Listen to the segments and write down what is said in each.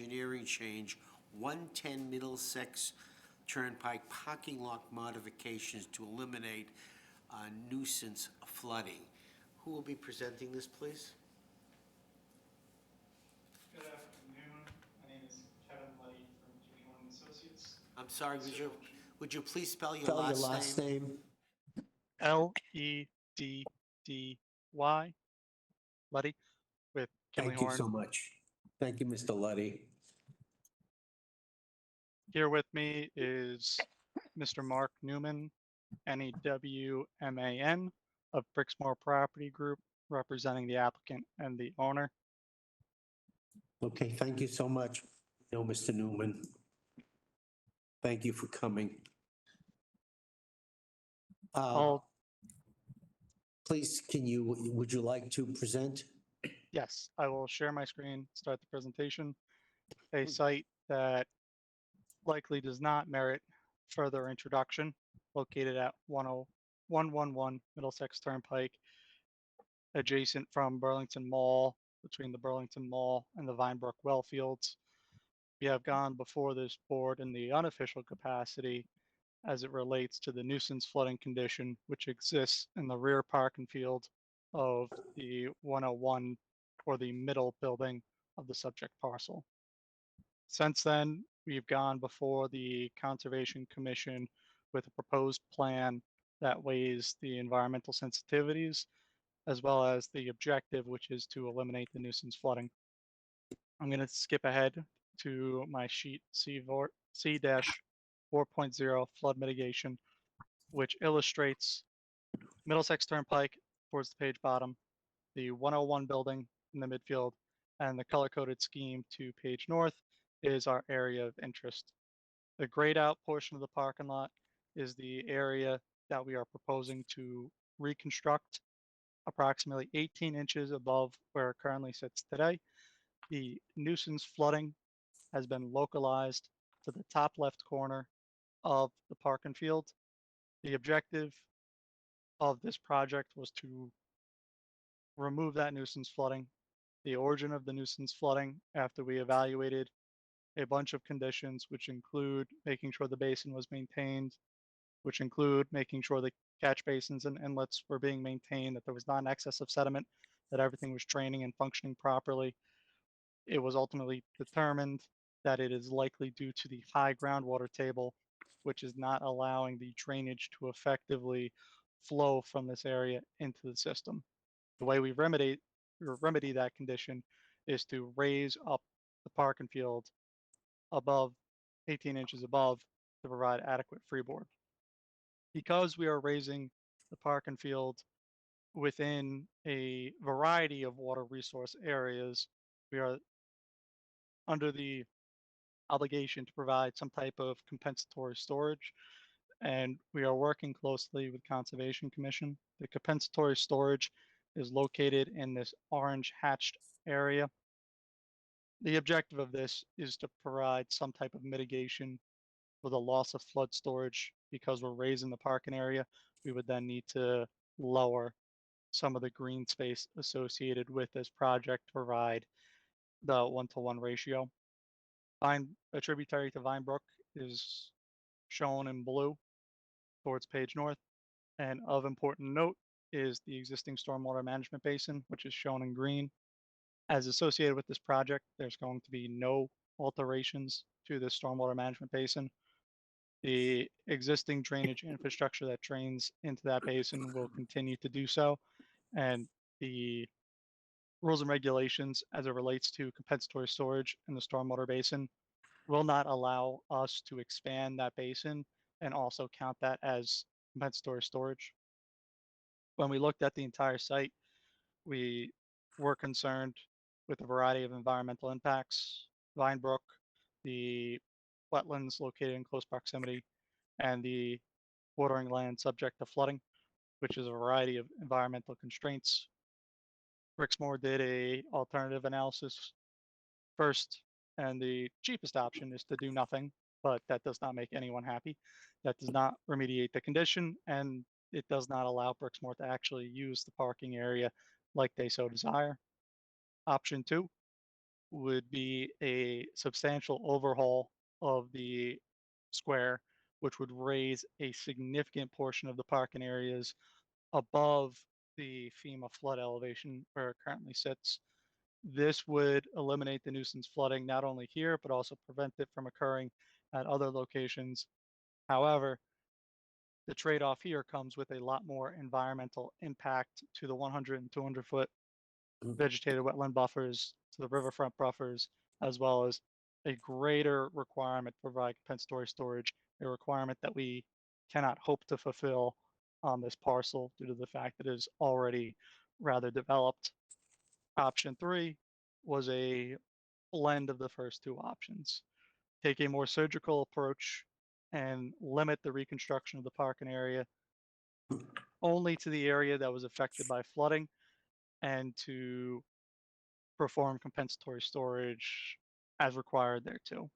engineering change 110 Middlesex Turnpike parking lot modifications to eliminate nuisance flooding. Who will be presenting this, please? Good afternoon. My name is Kevin Luddy from Jimmy Horn Associates. I'm sorry, would you please spell your Spell your last last name? name. Leddy, Luddy, with Kimley Thank you Horn. so much. Thank you, Mr. Luddy. Here with me is Mr. Mark Newman, NEWMAN, of Brixmore Property Group, representing the applicant and the owner. Okay, thank you so much. No, Mr. Newman. Thank you for coming. I'll- Please, would you like to present? Yes, I will share my screen, start the presentation. A site that likely does not merit further introduction, located at 10111 Middlesex Turnpike, adjacent from Burlington Mall, between the Burlington Mall and the Vinebrook well fields. We have gone before this board in the unofficial capacity as it relates to the nuisance flooding condition which exists in the rear parking field of the 101, or the middle building of the subject parcel. Since then, we've gone before the Conservation Commission with a proposed plan that weighs the environmental sensitivities as well as the objective, which is to eliminate the nuisance flooding. I'm going to skip ahead to my sheet C-4.0 flood mitigation, which illustrates Middlesex Turnpike towards the page bottom, the 101 building in the midfield, and the color-coded scheme to page north is our area of interest. The grayed out portion of the parking lot is the area that we are proposing to reconstruct approximately 18 inches above where it currently sits today. The nuisance flooding has been localized to the top left corner of the parking field. The objective of this project was to remove that nuisance flooding. The origin of the nuisance flooding, after we evaluated a bunch of conditions, which include making sure the basin was maintained, which include making sure the catch basins and inlets were being maintained, that there was not an excess of sediment, that everything was draining and functioning properly. It was ultimately determined that it is likely due to the high groundwater table, which is not allowing the drainage to effectively flow from this area into the system. The way we remedy that condition is to raise up the parking field above 18 inches above to provide adequate freeboard. Because we are raising the parking field within a variety of water resource areas, we are under the obligation to provide some type of compensatory storage, and we are working closely with Conservation Commission. The compensatory storage is located in this orange hatched area. The objective of this is to provide some type of mitigation for the loss of flood storage. Because we're raising the parking area, we would then need to lower some of the green space associated with this project to provide the 1-to-1 ratio. A tributary to Vinebrook is shown in blue towards page north, and of important note is the existing stormwater management basin, which is shown in green. As associated with this project, there's going to be no alterations to this stormwater management basin. The existing drainage infrastructure that drains into that basin will continue to do so, and the rules and regulations as it relates to compensatory storage in the stormwater basin will not allow us to expand that basin and also count that as compensatory storage. When we looked at the entire site, we were concerned with a variety of environmental impacts. Vinebrook, the wetlands located in close proximity, and the bordering land subject to flooding, which is a variety of environmental constraints. Brixmore did a alternative analysis first, and the cheapest option is to do nothing, but that does not make anyone happy. That does not remediate the condition, and it does not allow Brixmore to actually use the parking area like they so desire. Option 2 would be a substantial overhaul of the square, which would raise a significant portion of the parking areas above the FEMA flood elevation where it currently sits. This would eliminate the nuisance flooding not only here, but also prevent it from occurring at other locations. However, the trade-off here comes with a lot more environmental impact to the 100 and 200 foot vegetated wetland buffers, to the riverfront buffers, as well as a greater requirement to provide compensatory storage, a requirement that we cannot hope to fulfill on this parcel due to the fact that it is already rather developed. Option 3 was a blend of the first two options. Take a more surgical approach and limit the reconstruction of the parking area only to the area that was affected by flooding, and to perform compensatory storage as required there too.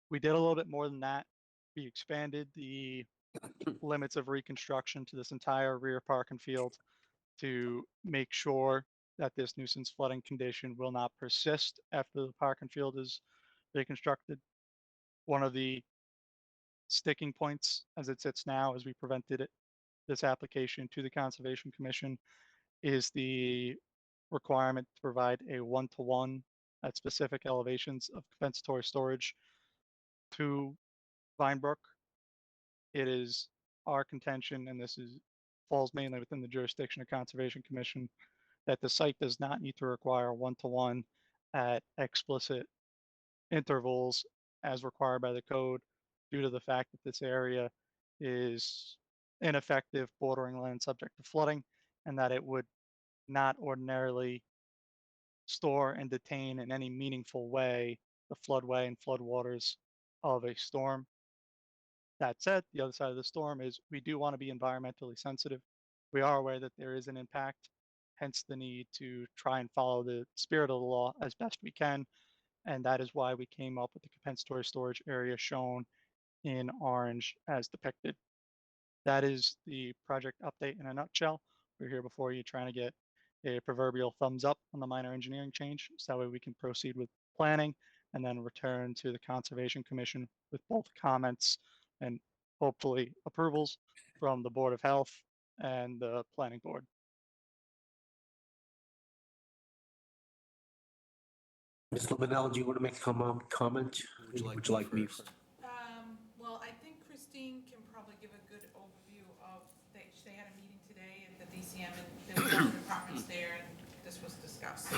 We did a little bit more than that. We expanded the limits of reconstruction to this entire rear parking field to make sure that this nuisance flooding condition will not persist after the parking field is reconstructed. One of the sticking points as it sits now, as we prevented this application to the Conservation Commission, is the requirement to provide a one-to-one at specific elevations of compensatory storage to Vinebrook. It is our contention, and this falls mainly within the jurisdiction of Conservation Commission, that the site does not need to require one-to-one at explicit intervals as required by the code, due to the fact that this area is ineffective, bordering land subject to flooding, and that it would not ordinarily store and detain in any meaningful way the floodway and floodwaters of a storm. That said, the other side of the storm is we do want to be environmentally sensitive. We are aware that there is an impact, hence the need to try and follow the spirit of the law as best we can. And that is why we came up with the compensatory storage area shown in orange as depicted. That is the project update in a nutshell. We're here before you trying to get a proverbial thumbs up on the minor engineering change, so that way we can proceed with planning and then return to the Conservation Commission with both comments and hopefully approvals from the Board of Health and the Planning Board. Ms. Liminell, do you want to make a comment? Would you like Would you like me first? Well, I think Christine can probably give a good overview of, they had a meeting today at the DCM, and there were other departments there, and this was discussed.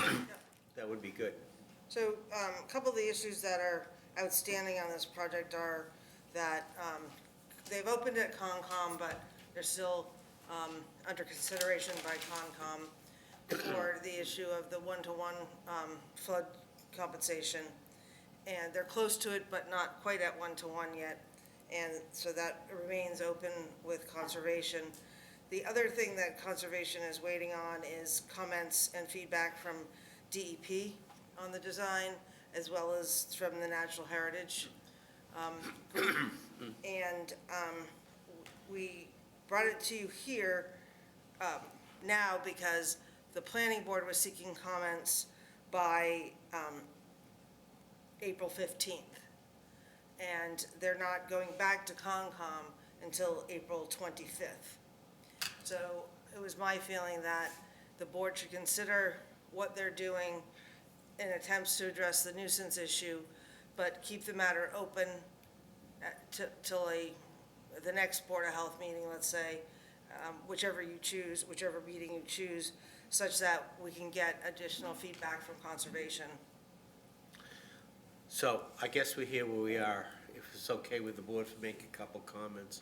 That would be good. So a couple of the issues that are outstanding on this project are that they've opened at Concom, but they're still under consideration by Concom for the issue of the one-to-one flood compensation. And they're close to it, but not quite at one-to-one yet. And so that remains open with Conservation. The other thing that Conservation is waiting on is comments and feedback from DEP on the design, as well as from the Natural Heritage group. And we brought it to you here now because the Planning Board was seeking comments by April 15th. And they're not going back to Concom until April 25th. So it was my feeling that the board should consider what they're doing in attempts to address the nuisance issue, but keep the matter open till the next Board of Health meeting, let's say, whichever you choose, whichever meeting you choose, such that we can get additional feedback from Conservation. So I guess we're here where we are, if it's okay with the board to make a couple comments.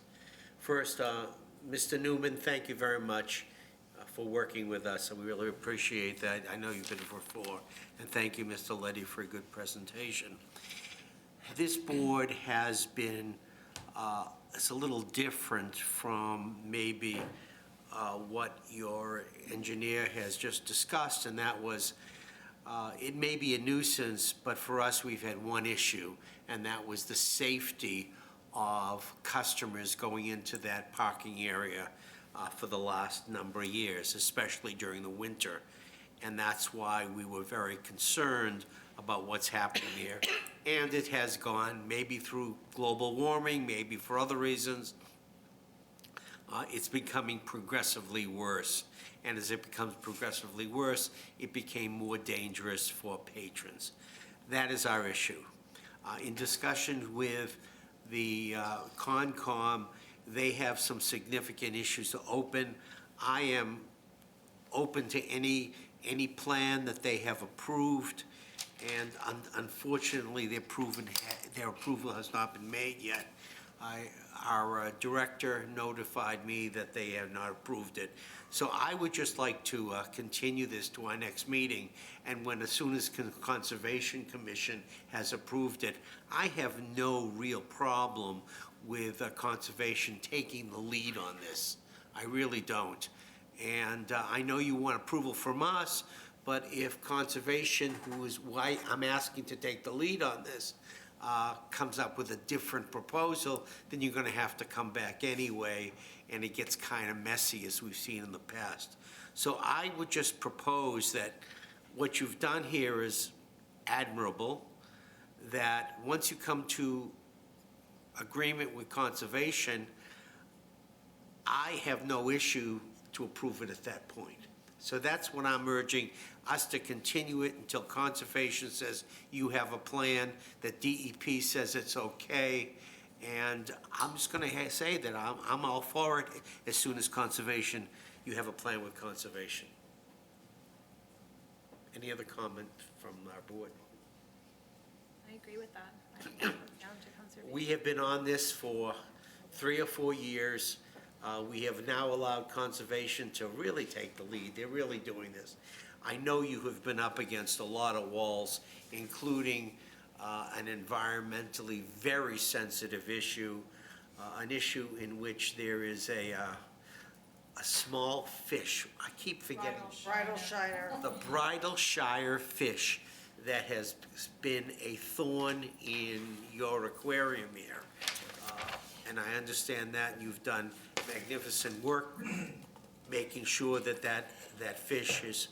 First, Mr. Newman, thank you very much for working with us, and we really appreciate that. I know you've been here before, and thank you, Mr. Leddy, for a good presentation. This board has been, it's a little different from maybe what your engineer has just discussed, and that was, it may be a nuisance, but for us, we've had one issue, and that was the safety of customers going into that parking area for the last number of years, especially during the winter. And that's why we were very concerned about what's happening there. And it has gone, maybe through global warming, maybe for other reasons, it's becoming progressively worse. And as it becomes progressively worse, it became more dangerous for patrons. That is our issue. In discussion with the Concom, they have some significant issues to open. I am open to any plan that they have approved, and unfortunately, their approval has not been made yet. Our director notified me that they have not approved it. So I would just like to continue this to our next meeting, and as soon as Conservation Commission has approved it, I have no real problem with Conservation taking the lead on this. I really don't. And I know you want approval from us, but if Conservation, who is why I'm asking to take the lead on this, comes up with a different proposal, then you're gonna have to come back anyway, and it gets kind of messy, as we've seen in the past. So I would just propose that what you've done here is admirable, that once you come to agreement with Conservation, I have no issue to approve it at that point. So that's what I'm urging, us to continue it until Conservation says you have a plan, that DEP says it's okay, and I'm just gonna say that I'm all for it as soon as Conservation, you have a plan with Conservation. Any other comment from our board? I agree with that. I think it comes down to conservation. We have been on this for 3 or 4 years. We have now allowed Conservation to really take the lead. They're really doing this. I know you have been up against a lot of walls, including an environmentally very sensitive issue, an issue in which there is a small fish. I keep forgetting. Bridal Shire. The Bridal Shire fish that has been a thorn in your aquarium here. And I understand that you've done magnificent work making sure that that fish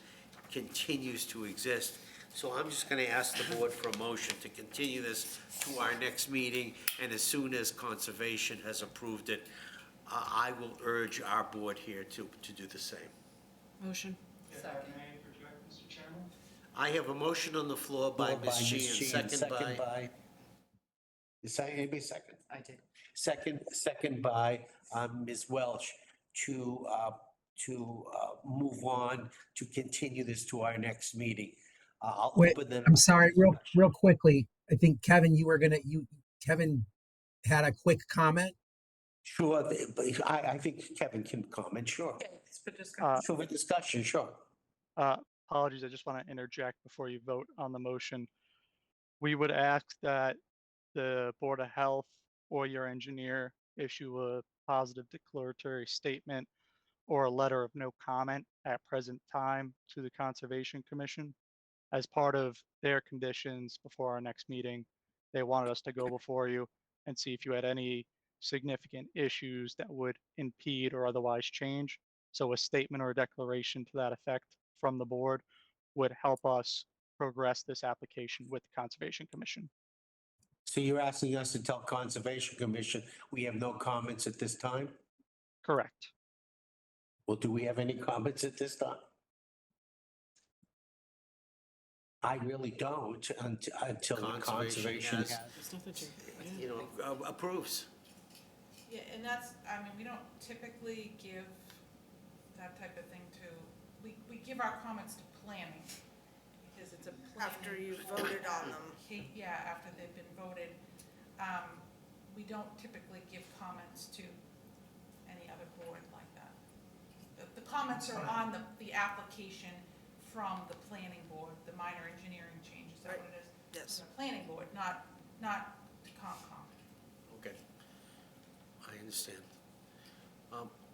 continues to exist. So I'm just gonna ask the board for a motion to continue this to our next meeting, and as soon as Conservation has approved it, I will urge our board here to do the same. Motion. I have a motion on the floor by Ms. Sheehan, second by, Anybody second? I did. Second by Ms. Welch to move on, to continue this to our next meeting. I'll Wait, open them. I'm sorry, real quickly. I think Kevin, Kevin had a quick comment. Sure, but I think Kevin can comment, sure. It's for discussion. Sure, for discussion, sure. Apologies, I just want to interject before you vote on the motion. We would ask that the Board of Health or your engineer issue a positive declaratory statement or a letter of no comment at present time to the Conservation Commission. As part of their conditions before our next meeting, they wanted us to go before you and see if you had any significant issues that would impede or otherwise change. So a statement or a declaration to that effect from the board would help us progress this application with the Conservation Commission. So you're asking us to tell Conservation Commission we have no comments at this time? Correct. Well, do we have any comments at this time? I really don't until the Conservation Conservation has- has. There's nothing to, approves. Yeah, and that's, I mean, we don't typically give that type of thing to, we give our comments to planning, because it's a planning. After you've voted on them. Yeah, after they've been voted. We don't typically give comments to any other board like that. The comments are on the application from the planning board, the minor engineering change, is that what it is? Yes. The planning board, not the Concom. Okay. I understand.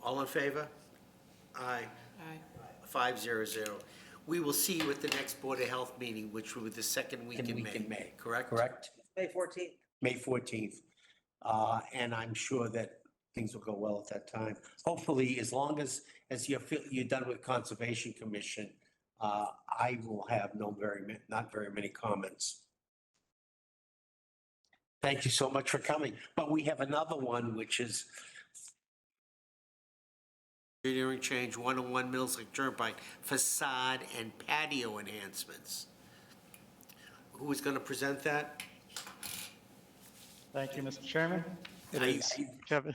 All in favor? Aye. Aye. 500. We will see you at the next Board of Health meeting, which will be the second week in May, correct? Correct? May 14th. May 14th. And I'm sure that things will go well at that time. Hopefully, as long as you're done with Conservation Commission, I will have not very many comments. Thank you so much for coming. But we have another one, which is Engineering change 101 Middlesex Turnpike facade and patio enhancements. Who is going to present that? Thank you, Mr. Chairman. It I- is Kevin,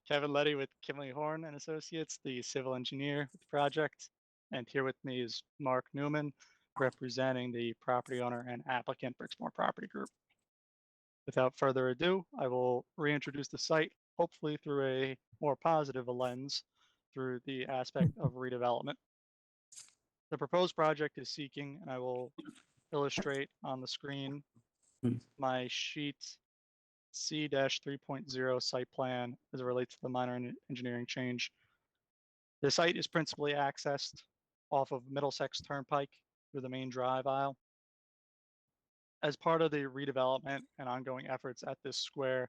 Kevin Letty with Kimley Horn and Associates, the civil engineer with the project. And here with me is Mark Newman, representing the property owner and applicant Brixmore Property Group. Without further ado, I will reintroduce the site, hopefully through a more positive a lens, through the aspect of redevelopment. The proposed project is seeking, and I will illustrate on the screen my sheet C-3.0 site plan as it relates to the minor engineering change. The site is principally accessed off of Middlesex Turnpike through the main drive aisle. As part of the redevelopment and ongoing efforts at this square,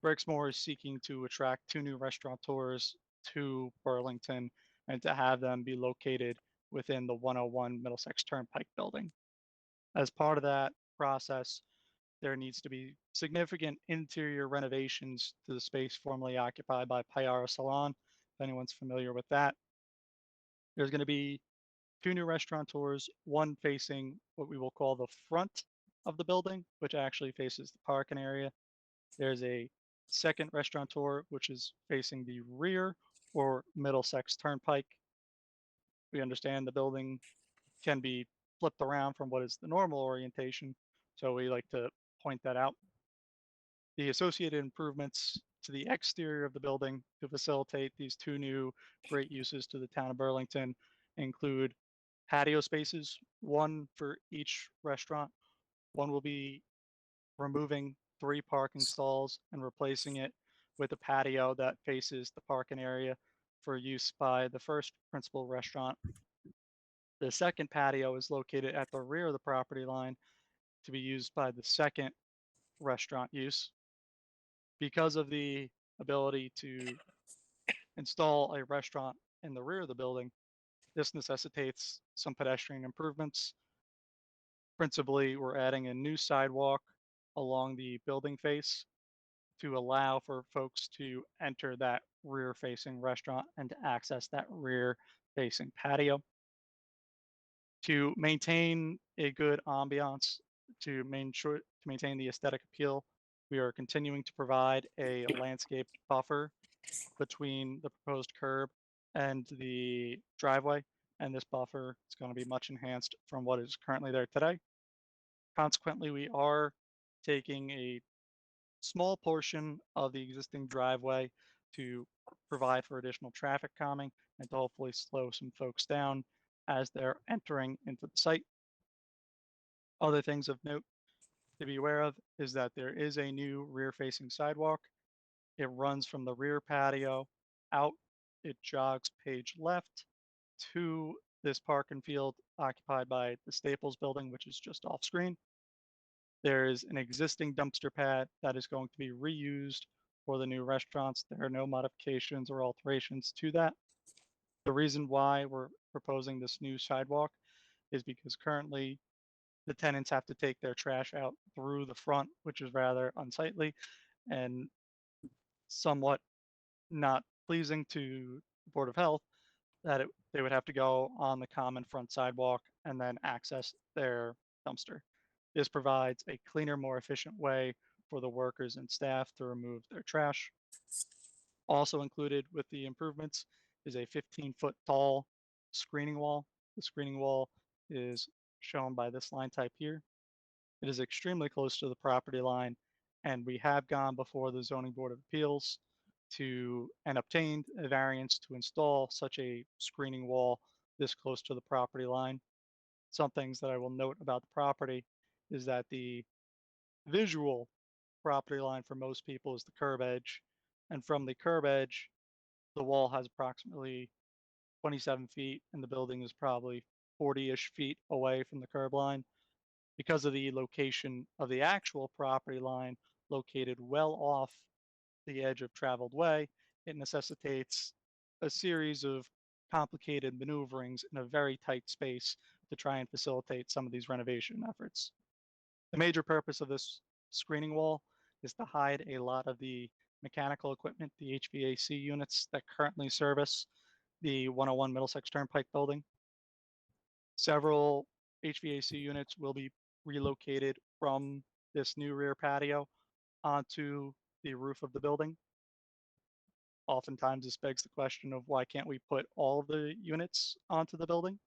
Brixmore is seeking to attract 2 new restaurateurs to Burlington and to have them be located within the 101 Middlesex Turnpike building. As part of that process, there needs to be significant interior renovations to the space formerly occupied by Payara Salon, if anyone's familiar with that. There's going to be 2 new restaurateurs, one facing what we will call the front of the building, which actually faces the parking area. There's a second restaurateur, which is facing the rear or Middlesex Turnpike. We understand the building can be flipped around from what is the normal orientation, so we like to point that out. The associated improvements to the exterior of the building to facilitate these 2 new great uses to the town of Burlington include patio spaces, 1 for each restaurant. One will be removing 3 parking stalls and replacing it with a patio that faces the parking area for use by the first principal restaurant. The second patio is located at the rear of the property line to be used by the second restaurant use. Because of the ability to install a restaurant in the rear of the building, this necessitates some pedestrian improvements. Principally, we're adding a new sidewalk along the building face to allow for folks to enter that rear-facing restaurant and to access that rear-facing patio. To maintain a good ambiance, to maintain the aesthetic appeal, we are continuing to provide a landscape buffer between the proposed curb and the driveway, and this buffer is going to be much enhanced from what is currently there today. Consequently, we are taking a small portion of the existing driveway to provide for additional traffic calming and to hopefully slow some folks down as they're entering into the site. Other things of note to be aware of is that there is a new rear-facing sidewalk. It runs from the rear patio out, it jogs page left to this parking field occupied by the Staples building, which is just off screen. There is an existing dumpster pad that is going to be reused for the new restaurants. There are no modifications or alterations to that. The reason why we're proposing this new sidewalk is because currently the tenants have to take their trash out through the front, which is rather unsightly and somewhat not pleasing to the Board of Health, that they would have to go on the common front sidewalk and then access their dumpster. This provides a cleaner, more efficient way for the workers and staff to remove their trash. Also included with the improvements is a 15-foot tall screening wall. The screening wall is shown by this line type here. It is extremely close to the property line, and we have gone before the Zoning Board of Appeals and obtained a variance to install such a screening wall this close to the property line. Some things that I will note about the property is that the visual property line for most people is the curb edge, and from the curb edge, the wall has approximately 27 feet, and the building is probably 40-ish feet away from the curb line. Because of the location of the actual property line located well off the edge of traveled way, it necessitates a series of complicated maneuverings in a very tight space to try and facilitate some of these renovation efforts. The major purpose of this screening wall is to hide a lot of the mechanical equipment, the HVAC units that currently service the 101 Middlesex Turnpike building. Several HVAC units will be relocated from this new rear patio onto the roof of the building. Oftentimes, this begs the question of why can't we put all of the units onto the building?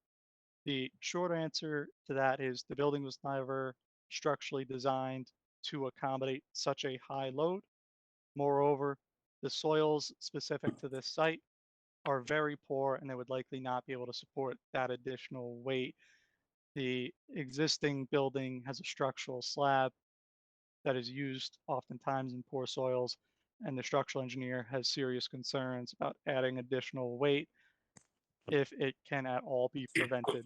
The short answer to that is the building was never structurally designed to accommodate such a high load. Moreover, the soils specific to this site are very poor and they would likely not be able to support that additional weight. The existing building has a structural slab that is used oftentimes in poor soils, and the structural engineer has serious concerns about adding additional weight if it can at all be prevented.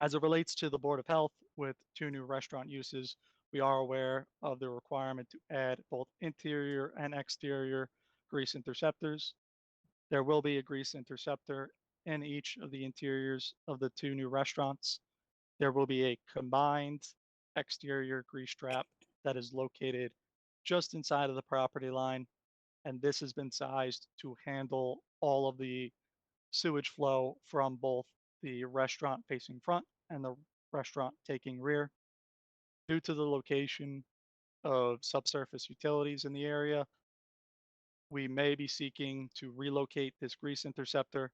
As it relates to the Board of Health with 2 new restaurant uses, we are aware of the requirement to add both interior and exterior grease interceptors. There will be a grease interceptor in each of the interiors of the 2 new restaurants. There will be a combined exterior grease trap that is located just inside of the property line, and this has been sized to handle all of the sewage flow from both the restaurant facing front and the restaurant taking rear. Due to the location of subsurface utilities in the area, we may be seeking to relocate this grease interceptor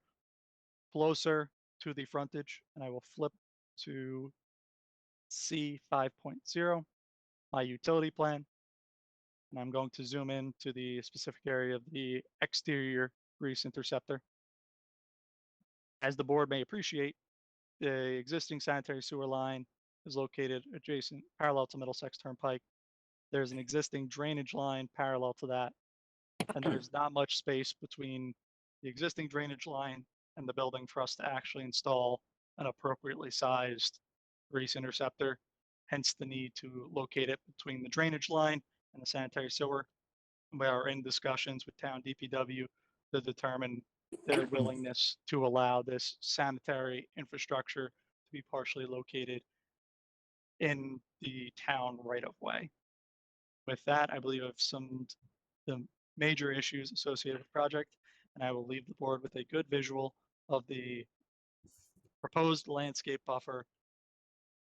closer to the frontage, and I will flip to C 5.0, my utility plan, and I'm going to zoom in to the specific area of the exterior grease interceptor. As the board may appreciate, the existing sanitary sewer line is located adjacent, parallel to Middlesex Turnpike. There's an existing drainage line parallel to that, and there's not much space between the existing drainage line and the building for us to actually install an appropriately sized grease interceptor, hence the need to locate it between the drainage line and the sanitary sewer. We are in discussions with town DPW to determine their willingness to allow this sanitary infrastructure to be partially located in the town right of way. With that, I believe I've summed the major issues associated with the project, and I will leave the board with a good visual of the proposed landscape buffer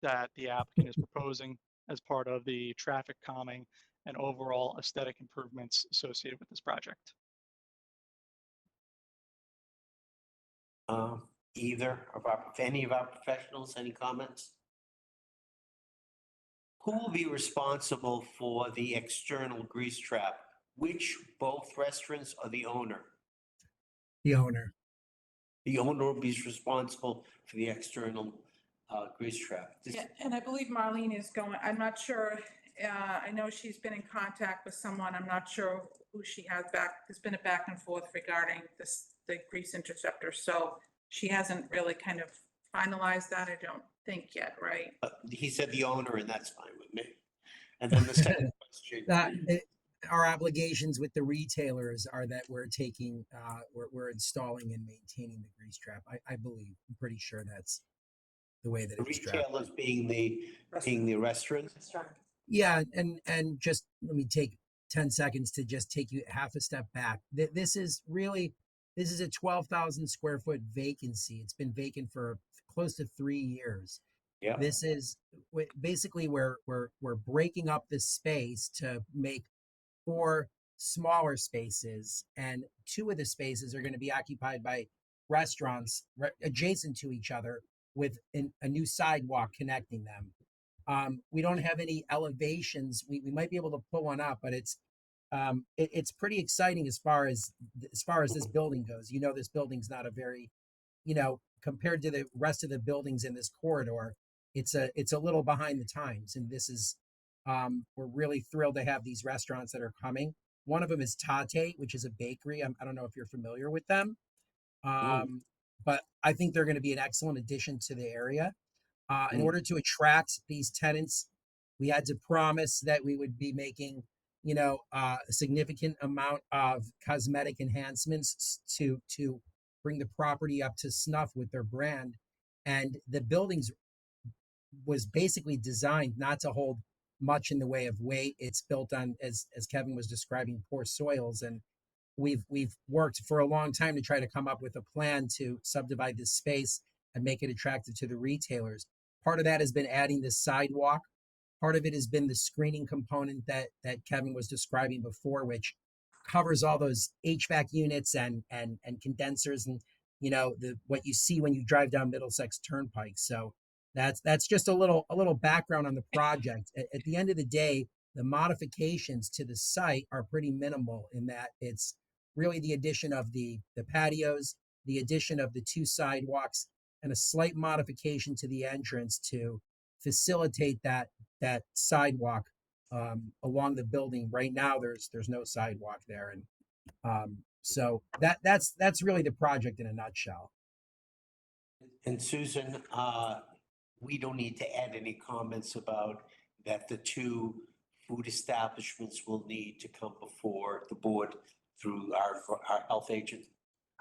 that the applicant is proposing as part of the traffic calming and overall aesthetic improvements associated with this project. Any of our professionals, any comments? Who will be responsible for the external grease trap? Which, both restaurants or the owner? The owner. The owner will be responsible for the external grease trap. Yeah, and I believe Marlene is going, I'm not sure, I know she's been in contact with someone, I'm not sure who she has back, there's been a back and forth regarding this, the grease interceptor, so she hasn't really kind of finalized that, I don't think yet, right? He said the owner, and that's fine with me. And then the second question. Our obligations with the retailers are that we're taking, we're installing and maintaining the grease trap. I believe, I'm pretty sure that's the way that The it's trapped. retailers being the restaurant. Yeah, and just let me take 10 seconds to just take you half a step back. This is a 12,000 square foot vacancy. It's been vacant for close to 3 years. Yeah. This is basically we're breaking up this space to make 4 smaller spaces, and 2 of the spaces are going to be occupied by restaurants adjacent to each other with a new sidewalk connecting them. We don't have any elevations. We might be able to pull one up, but it's pretty exciting as far as this building goes. You know, this building's not a very, compared to the rest of the buildings in this corridor, it's a little behind the times. And this is, we're really thrilled to have these restaurants that are coming. One of them is Tate, which is a bakery. I don't know if you're familiar with them. But I think they're going to be an excellent addition to the area. In order to attract these tenants, we had to promise that we would be making, a significant amount of cosmetic enhancements to bring the property up to snuff with their brand. And the buildings was basically designed not to hold much in the way of weight. It's built on, as Kevin was describing, poor soils. And we've worked for a long time to try to come up with a plan to subdivide this space and make it attractive to the retailers. Part of that has been adding the sidewalk. Part of it has been the screening component that Kevin was describing before, which covers all those HVAC units and condensers and the what you see when you drive down Middlesex Turnpike. So that's just a little background on the project. At the end of the day, the modifications to the site are pretty minimal in that it's really the addition of the patios, the addition of the 2 sidewalks, and a slight modification to the entrance to facilitate that sidewalk along the building. Right now, there's no sidewalk there, and so that's really the project in a nutshell. And Susan, we don't need to add any comments about that the 2 food establishments will need to come before the board through our health agent.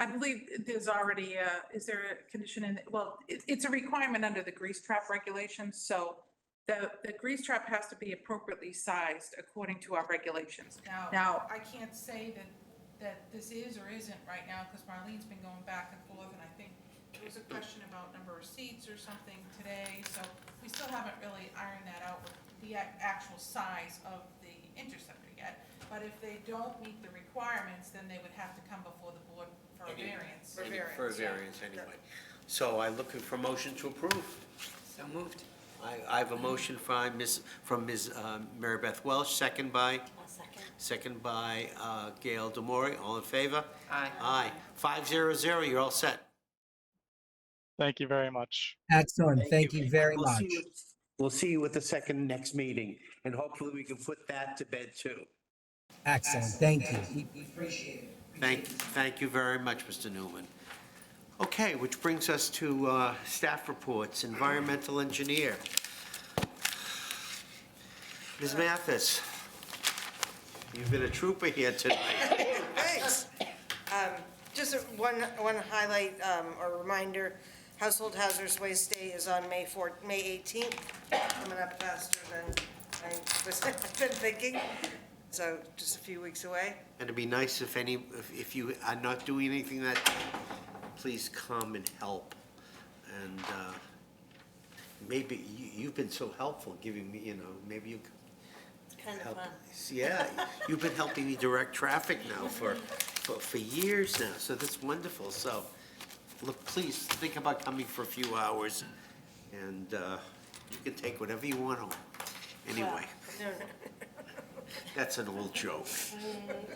I believe there's already, is there a condition in, well, it's a requirement under the grease trap regulations, so the grease trap has to be appropriately sized according to our regulations. Now, I can't say that this is or isn't right now, because Marlene's been going back and forth, and I think there was a question about number of seats or something today, so we still haven't really ironed that out with the actual size of the interceptor yet. But if they don't meet the requirements, then they would have to come before the board for a variance. For variance, For a yeah. variance, anyway. So I'm looking for motion to approve. So moved. I have a motion from Ms. Mary Beth Welch, second by? Second by Gail Demore. All in favor? Aye. Aye. 500, you're all set. Thank you very much. Excellent. Thank you very We'll much. We'll see you at the next meeting, and hopefully we can put that to bed too. Excellent. Thank you. We appreciate it. Thank you very much, Mr. Newman. Okay, which brings us to staff reports. Environmental engineer. Ms. Mathis, you've been a trooper here tonight. Thanks. Just one highlight or reminder, Household Hazardous Waste Day is on May 18th, coming up faster than I've been thinking, so just a few weeks away. And it'd be nice if you are not doing anything that day, please come and help. And maybe you've been so helpful giving me, maybe you could Kind of help. fun. Yeah, you've been helping me direct traffic now for years now, so that's wonderful. So, look, please think about coming for a few hours, and you can take whatever you want home. Anyway, that's an old joke.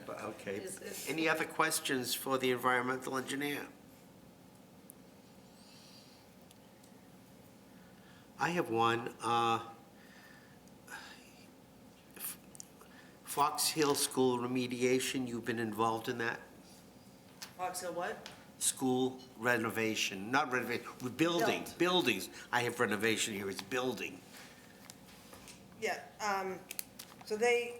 But, okay, any other questions for the environmental engineer? I have one. Fox Hill School remediation, you've been involved in that? Fox Hill what? School renovation, not renovation, buildings. I have renovation here, it's building. Yeah, they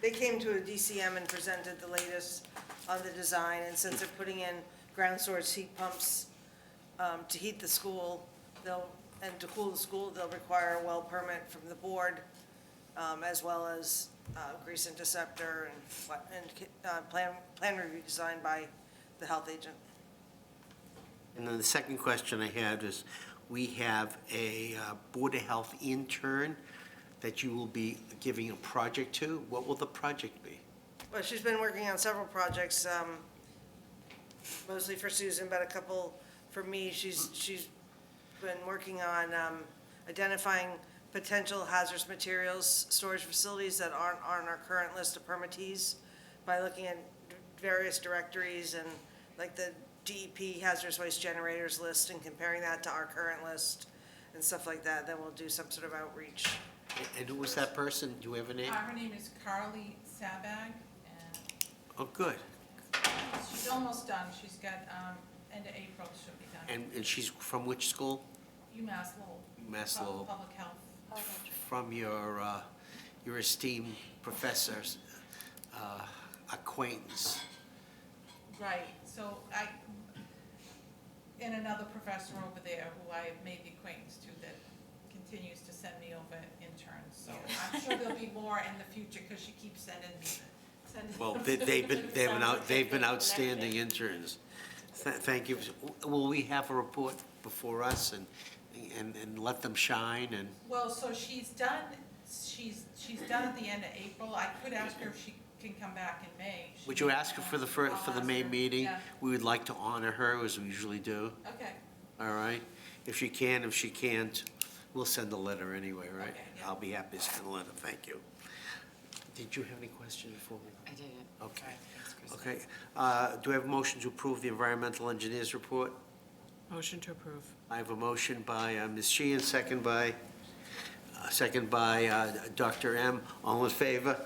came to a DCM and presented the latest on the design, and since they're putting in ground source heat pumps to heat the school, and to cool the school, they'll require a well permit from the board, as well as grease interceptor and plan review designed by the health agent. And then the second question I had is, we have a Board of Health intern that you will be giving a project to. What will the project be? Well, she's been working on several projects, mostly for Susan, but a couple for me. She's been working on identifying potential hazardous materials storage facilities that aren't on our current list of permittees by looking at various directories and like the DEP hazardous waste generators list and comparing that to our current list and stuff like that. Then we'll do some sort of outreach. And who was that person? Do you have a name? Her name is Carly Sabag, and Oh, good. she's almost done. She's got, end of April she'll be done. And she's from which school? UMass Lowell. UMass Lowell. Public Health. From your esteemed professor's acquaintance. Right, so and another professor over there who I made the acquaintance to that continues to send me over interns. So I'm sure there'll be more in the future because she keeps sending me. Well, they've been outstanding interns. Thank you. Will we have a report before us and let them shine and? Well, so she's done at the end of April. I could ask her if she can come back in May. She Would you may ask her want for to. I'll the ask May her. meeting? Yeah. We would like to honor her as we usually do, Okay, all right? If she can, if she can't, we'll send a letter anyway, right? Okay, yeah. I'll be happy to send a letter, thank you. Did you have any questions for me? I didn't. Okay. Thanks, Kristen. Okay, do I have a motion to approve the environmental engineers report? Motion to approve. I have a motion by Ms. Sheehan, second by Dr. M. All in favor?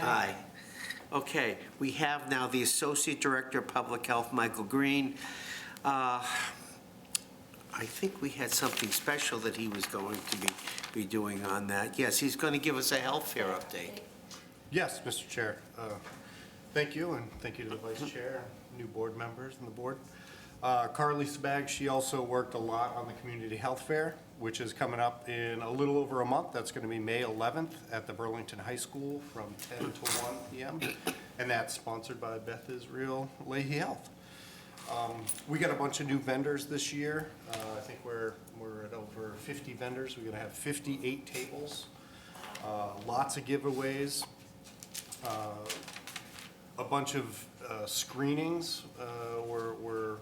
Aye. Okay, we have now the Associate Director of Public Health, Michael Green. I think we had something special that he was going to be doing on that. Yes, he's going to give us a health care update. Yes, Mr. Chair. Thank you, and thank you to the Vice Chair, new board members and the board. Carly Sabag, she also worked a lot on the Community Health Fair, which is coming up in a little over a month. That's going to be May 11th at the Burlington High School from 10 to 1 p.m. And that's sponsored by Beth Israel Lahey Health. We got a bunch of new vendors this year. I think we're at over 50 vendors. We're going to have 58 tables, lots of giveaways, a bunch of screenings were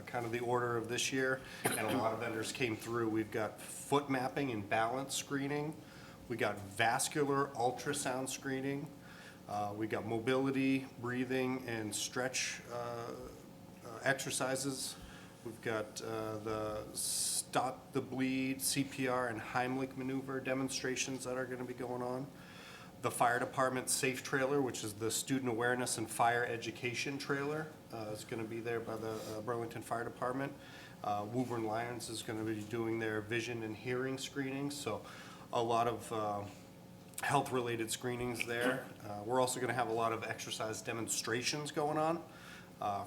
kind of the order of this year, and a lot of vendors came through. We've got foot mapping and balance screening. We got vascular ultrasound screening. We got mobility, breathing, and stretch exercises. We've got the stop the bleed, CPR, and Heimlich maneuver demonstrations that are going to be going on. The fire department safe trailer, which is the student awareness and fire education trailer, is going to be there by the Burlington Fire Department. Woburn Lions is going to be doing their vision and hearing screenings, so a lot of health-related screenings there. We're also going to have a lot of exercise demonstrations going on.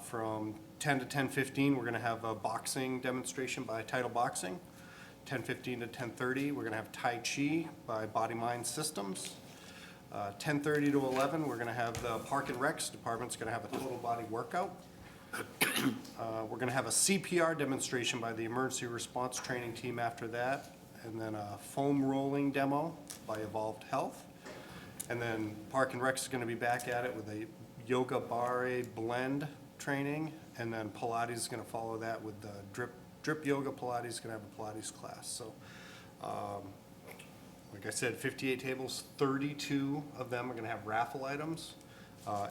From 10 to 10:15, we're going to have a boxing demonstration by Title Boxing. 10:15 to 10:30, we're going to have Tai Chi by Body Mind Systems. 10:30 to 11, we're going to have the Park and Recs department's going to have a total body workout. We're going to have a CPR demonstration by the emergency response training team after that, and then a foam rolling demo by Evolved Health. And then Park and Recs is going to be back at it with a yoga barre blend training, and then Pilates is going to follow that with the drip yoga Pilates is going to have a Pilates class. So like I said, 58 tables, 32 of them are going to have raffle items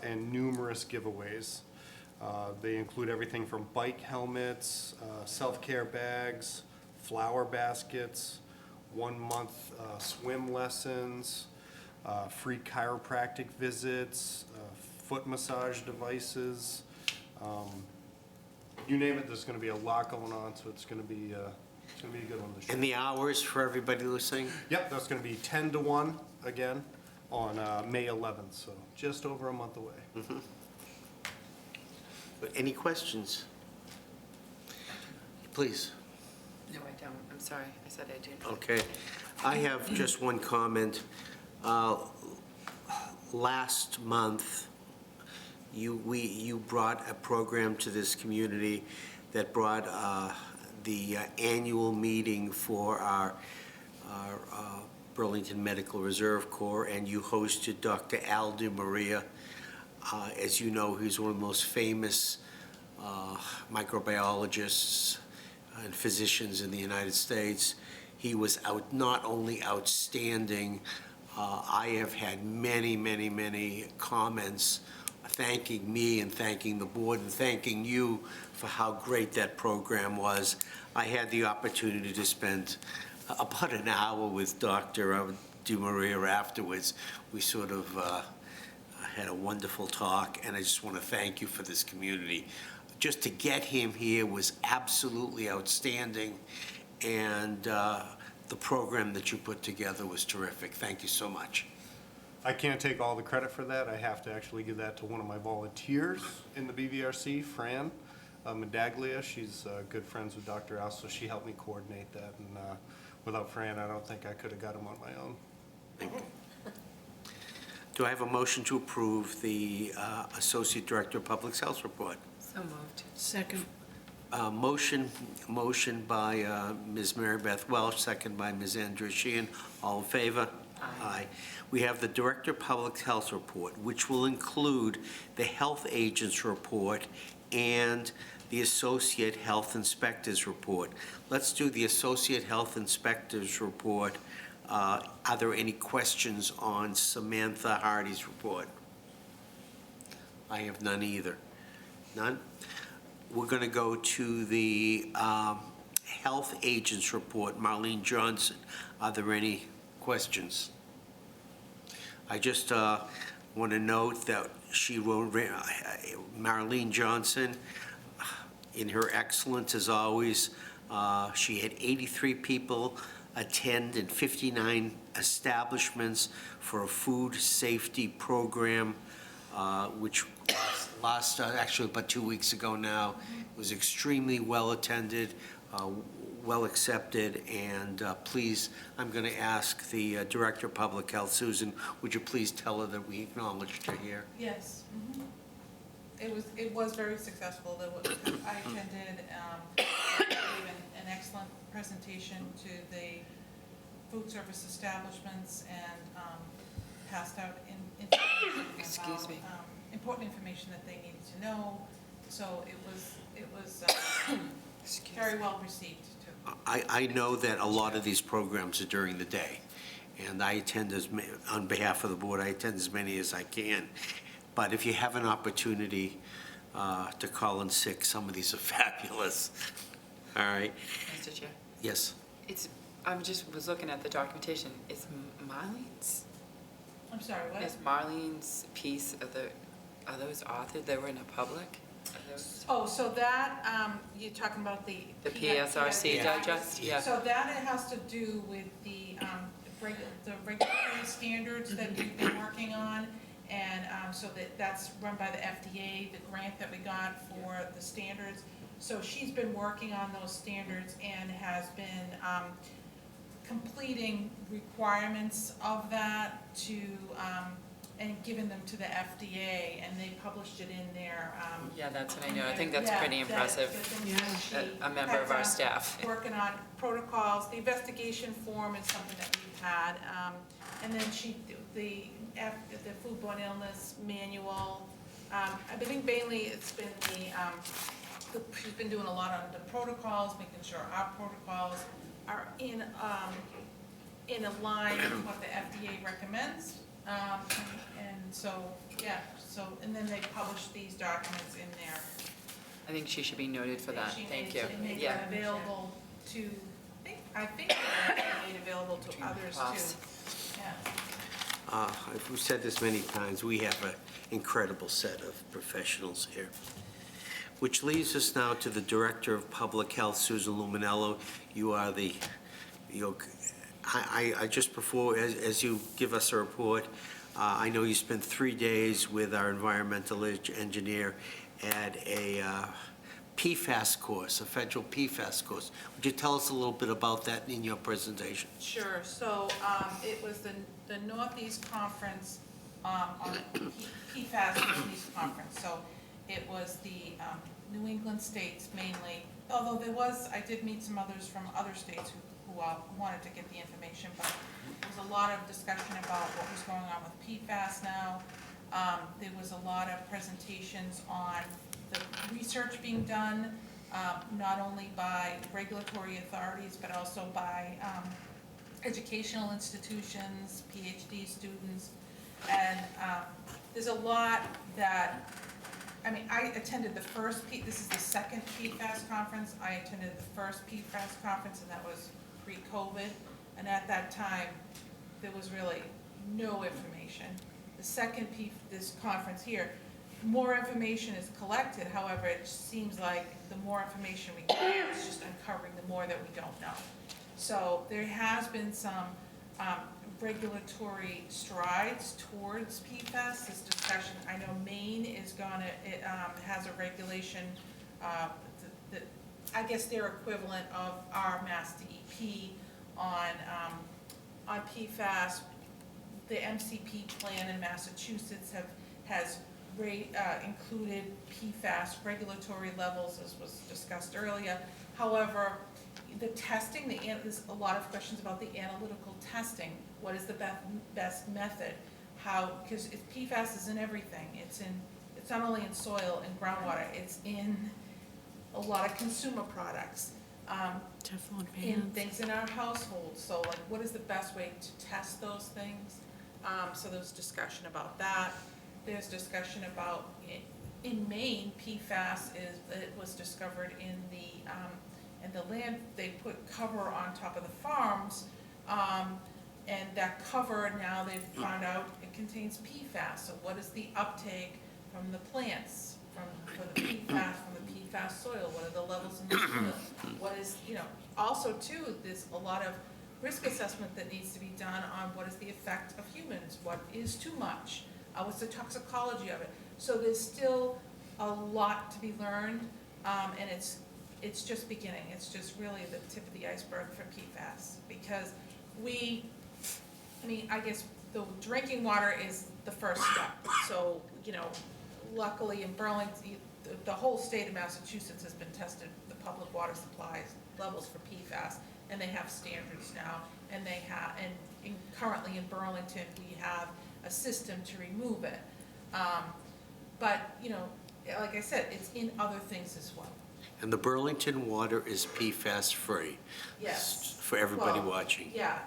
and numerous giveaways. They include everything from bike helmets, self-care bags, flower baskets, 1 month swim lessons, free chiropractic visits, foot massage devices. You name it, there's going to be a lot going on, so it's going to be a good one this year. And the hours for everybody listening? Yep, that's going to be 10 to 1 again on May 11th, so just over a month away. Any questions? Please. No, I don't. I'm sorry. I said I did. Okay. I have just one comment. Last month, you brought a program to this community that brought the annual meeting for our Burlington Medical Reserve Corps, and you hosted Dr. Al DeMaria. As you know, he's one of the most famous microbiologists and physicians in the United States. He was not only outstanding, I have had many comments thanking me and thanking the board and thanking you for how great that program was. I had the opportunity to spend about an hour with Dr. DeMaria afterwards. We sort of had a wonderful talk, and I just want to thank you for this community. Just to get him here was absolutely outstanding, and the program that you put together was terrific. Thank you so much. I can't take all the credit for that. I have to actually give that to one of my volunteers in the BVRC, Fran Medaglia. She's good friends with Dr. Al, so she helped me coordinate that. And without Fran, I don't think I could have got them on my own. Do I have a motion to approve the Associate Director of Public Health report? So moved. Second. Motion by Ms. Mary Beth Welsh, second by Ms. Andrea Sheehan. All in favor? Aye. We have the Director of Public Health report, which will include the Health Agents report and the Associate Health Inspectors report. Let's do the Associate Health Inspectors report. Are there any questions on Samantha Hardy's report? I have none either. None? We're going to go to the Health Agents report. Marlene Johnson, are there any questions? I just want to note that she wrote, Marlene Johnson, in her excellence as always, she had 83 people attend in 59 establishments for a food safety program, which last actually about 2 weeks ago now. It was extremely well attended, well accepted, and please, I'm going to ask the Director of Public Health, Susan, would you please tell her that we acknowledged her here? Yes. It was very successful. I attended, gave an excellent presentation to the food service establishments and passed out information Excuse me. important information that they needed to know. So it was Excuse very me. well received too. I know that a lot of these programs are during the day, and I attend on behalf of the board, I attend as many as I can. But if you have an opportunity to call in sick, some of these are fabulous. All right, Mr. Chair, yes. was looking at the documentation. Is Marlene's, I'm sorry, what? is Marlene's piece are those authored? They were in a public? Are those- Oh, so that, you're talking about the. The PSRC digest? Yeah. So that it has to do with the regulatory standards that we've been working on. And so that's run by the FDA, the grant that we got for the standards. So she's been working on those standards and has been completing requirements of that to, and given them to the FDA, and they published it in their. Yeah, that's what I know. I think that's Yeah, pretty impressive. A member of our staff. Working on protocols, the investigation form is something that we've had, and then the foodborne illness manual. I think mainly it's been she's been doing a lot on the protocols, making sure our protocols are in line with what the FDA recommends. And so, yeah, and then they publish these documents in there. I think she should be noted for that. Thank you. She made Yeah. that available to, I think they're made available to others Class. too. Yeah. We've said this many times, we have an incredible set of professionals here. Which leads us now to the Director of Public Health, Susan Luminello. You are I just before, as you give us a report, I know you spent 3 days with our environmental engineer at a PFAS course, a federal PFAS course. Would you tell us a little bit about that in your presentation? Sure, so it was the Northeast Conference, on PFAS Northeast Conference. So it was the New England states mainly, although I did meet some others from other states who wanted to get the information, but there was a lot of discussion about what was going on with PFAS now. There was a lot of presentations on the research being done, not only by regulatory authorities, but also by educational institutions, PhD students, and there's a lot that, I attended the first, this is the second PFAS conference. I attended the first PFAS conference, and that was pre-COVID, and at that time, there was really no information. The second this conference here, more information is collected, however, it seems like the more information we get, it's just uncovering the more that we don't know. So there has been some regulatory strides towards PFAS, this discussion. I know Maine is gonna, it has a regulation, that, I guess their equivalent of our Mass DEP on PFAS. The MCP plan in Massachusetts has included PFAS regulatory levels, as was discussed earlier. However, the testing, there's a lot of questions about the analytical testing. What is the best method? How, because PFAS is in everything. It's not only in soil and groundwater, it's in a lot of consumer products. In things in our household. So like, what is the best way to test those things? So there's discussion about that. There's discussion about, in Maine, PFAS it was discovered in the land. They put cover on top of the farms, and that cover, now they've found out it contains PFAS. So what is the uptake from the plants, for the PFAS, from the PFAS soil? What are the levels in the soil? What is, also too, there's a lot of risk assessment that needs to be done on what is the effect of humans, what is too much, what's the toxicology of it. So there's still a lot to be learned, and it's just beginning. It's just really the tip of the iceberg for PFAS, because I guess the drinking water is the first step. So, luckily in Burlington, the whole state of Massachusetts has been tested, the public water supplies levels for PFAS, and they have standards now, and they have, and currently in Burlington, we have a system to remove it. But, like I said, it's in other things as well. And the Burlington water is PFAS-free? Yes. For everybody Well, watching? Yeah,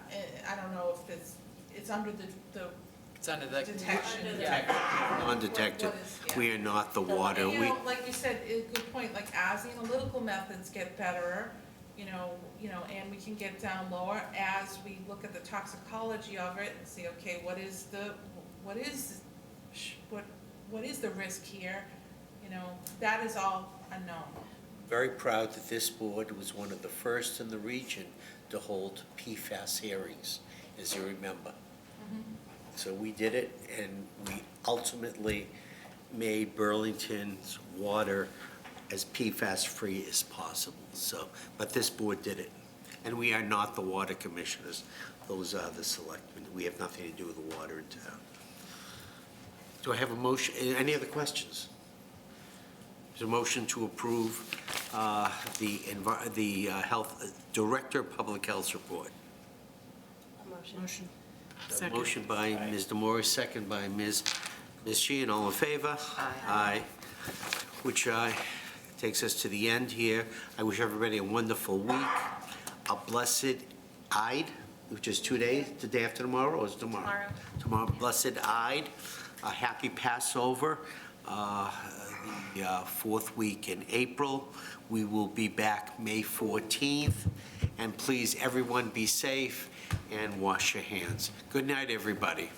I don't know if it's under the It's under the. detection. Undetected. What is- yeah. We are not the water. And, We, like you said, a good point, like as the analytical methods get better, and we can get down lower, as we look at the toxicology of it and see, okay, what is the risk here? That is all unknown. very proud that this board was one of the first in the region to hold PFAS hearings, as you remember. So we did it, and we ultimately made Burlington's water as PFAS-free as possible. So, but this board did it. And we are not the water commissioners. Those are the selectmen. We have nothing to do with the water in town. Do I have a motion? Any other questions? There's a motion to approve the health, Director of Public Health's report. Motion. A motion by Ms. Demore, second by Ms. Sheehan. All in favor? Aye. Aye. Which takes us to the end here. I wish everybody a wonderful week, a blessed Eid, which is 2 days, the day after tomorrow, or is it tomorrow? Tomorrow. Tomorrow, blessed Eid, a happy Passover, the fourth week in April. We will be back May 14th, and please, everyone, be safe and wash your hands. Good night, everybody.